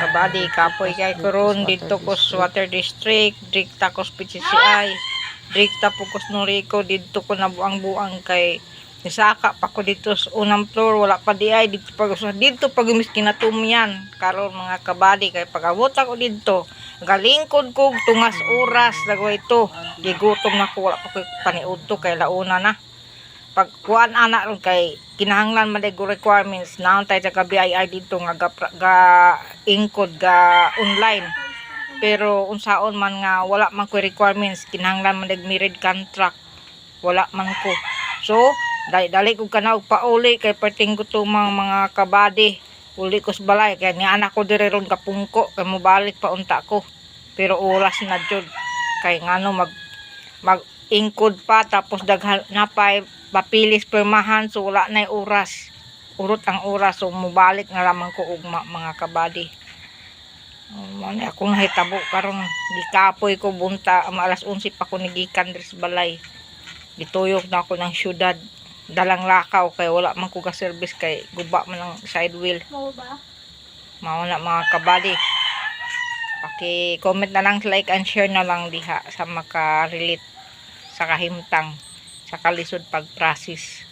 kabady kapoy kay karon dito ko sa Water District dikta ko sa PCCI dikta po ko sa Norico dito ko nabuang-buang kay nisaka pa ko dito sa unang floor wala pa di ay dito pag miskin na tumyan karon mga kabady kay pag-abot ako dito galingkod ko tungas oras dagway ito gigutom na ko wala pa ko paniudto kay launa na pagkuan anak ron kay kinahanglan man day requirements naon tay sa BIR dito nga ga ingkod ga online pero unsaon man nga wala man ko requirements kinahanglan man day married contract wala man ko so dali ko kana og pauli kay perting gutomang mga kabady uli ko sa balay kay ni anak ko dire ron kapungko kay mobalik pa unta ko pero oras na jud kay ngano mag ingkod pa tapos daghan napay papilis permahan so wala na oras urot ang oras so mobalik nga lamang ko ug mga kabady man akong nahitabo karon gikapoy ko bunta alas 11 pa ko nigikan diri sa balay gituyok na ako ng syudad dalang lakaw kay wala man ko ga service kay guba man ang side wheel mao na mga kabady paki-comment na lang like and share na lang diha sa maka-relate sa kahimtang sa kalisod pag-process